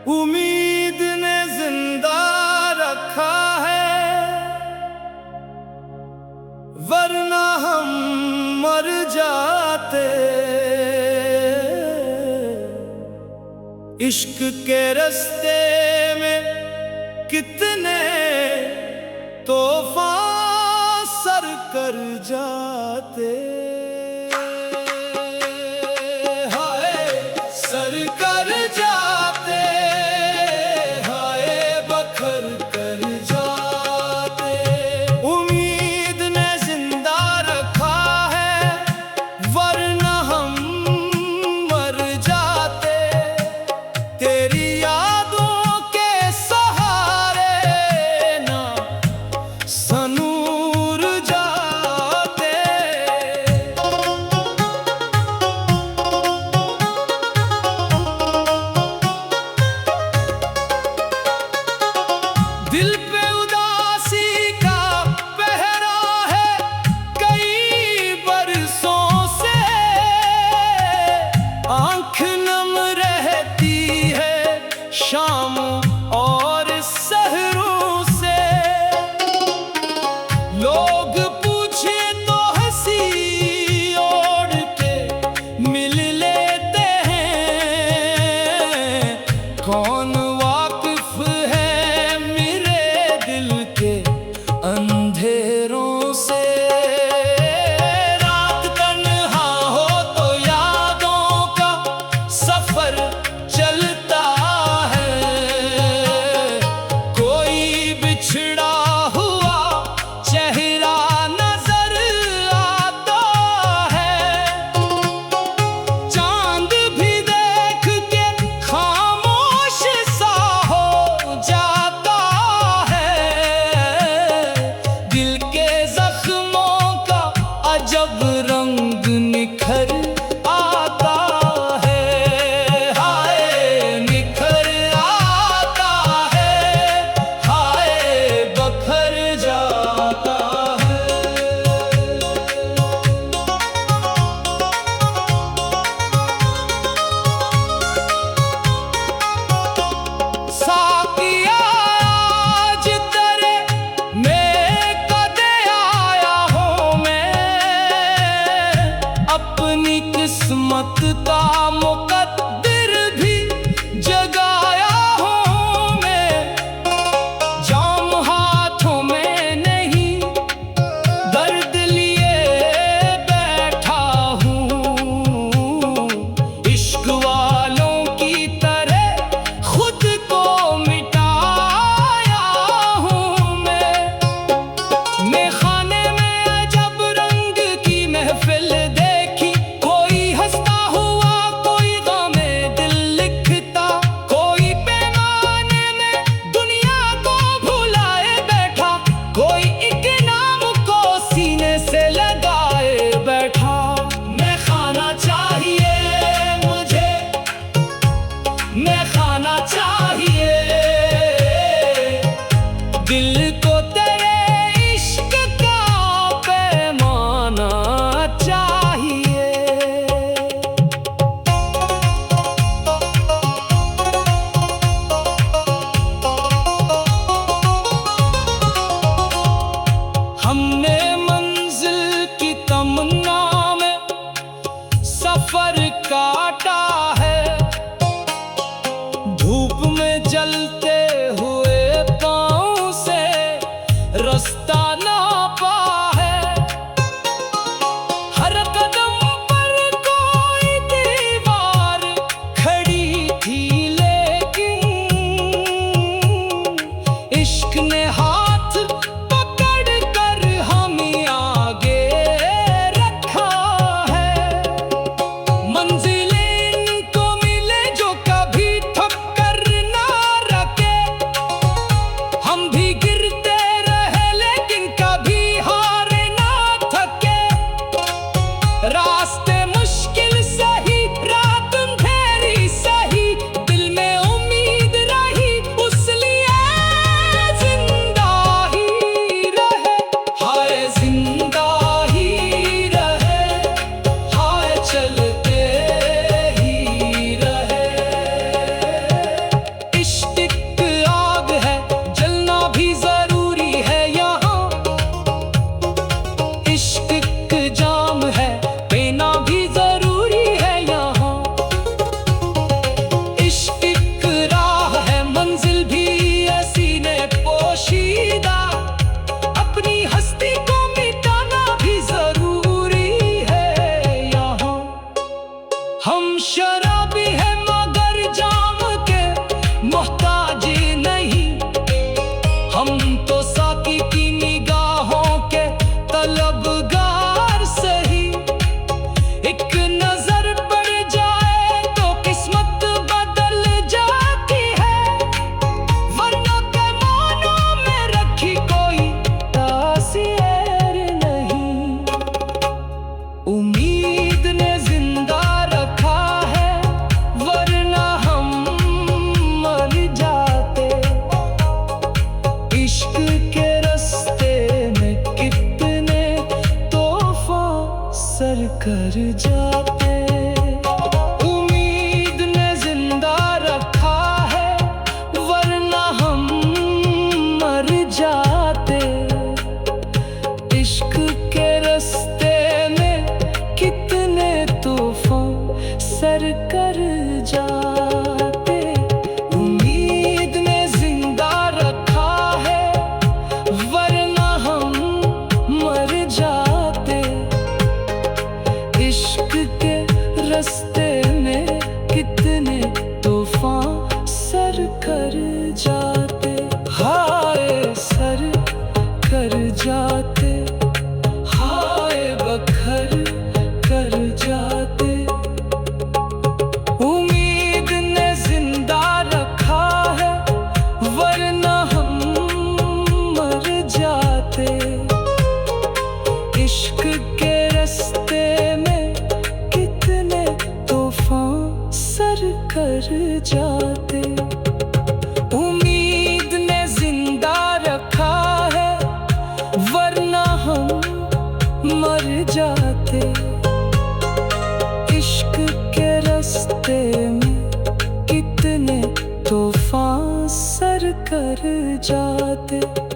उम्मीद ने जिंदा रखा है, वरना हम मर जाते। इश्क के रास्ते में कितने तूफान सर कर जाते। हाय सर कर जाते, हाय बखर कर जाते। उम्मीद ने जिंदा रखा है, वरना हम मर जाते। तेरी यादों के सहारे ना सनूर जाते। दिल पे उदासी का पहरा है कई बरसों से, आंख नम रहती है शाम और सहरों से। लोग पूछे तो हंसी ओढ़ के मिल लेते हैं। कौन वाकिफ है मेरे दिल के अंधेरों से। रात तन्हा हो तो यादों का सफर चलता है। कोई बिछड़ा हुआ चेहरा नजर आता है। चांद भी देख के खामोश सा हो जाता है। दिल के जख्मों का अजब रंग निखर आता है। हाय निखर आता है, हाय बखर जाता है। साकिया आज तेरे मैं कदे आया हूँ मैं। अपनी किस्मत का मुकद्दर भी जगाया हूँ मैं। जाम हाथों में नहीं दर्द लिए बैठा हूँ। इश्क वालों की तरह खुद को मिटाया हूँ मैं खाने में अजब रंग की महफिल देखी। कोई हंसता हुआ कोई गमे दिल लिखता। कोई पैमाने में दुनिया को भुलाए बैठा। कोई एक नाम को सीने से लगाए बैठा। मैं खाना चाहिए मुझे, मैं खाना चाहिए। दिल को तेरे इश्क का पैमाना चाहिए। हमने मंजिल की तमन्ना में सफर काटा है। धूप में जलते हुए पाँव से रास्ता नापा है। हर कदम पर कोई दीवार खड़ी थी, लेकिन इश्क ने हाथ पकड़ कर हमें आगे रखा है। मंजिलें इनको मिले जो कभी थक कर ना रखे। हम भी गिरते रहे लेकिन जाते। इश्क के रास्ते में कितने तूफान सर कर जाते। उम्मीद ने जिंदा रखा है, वरना हम मर जाते। इश्क के रास्ते में कितने तूफान सर कर जाते।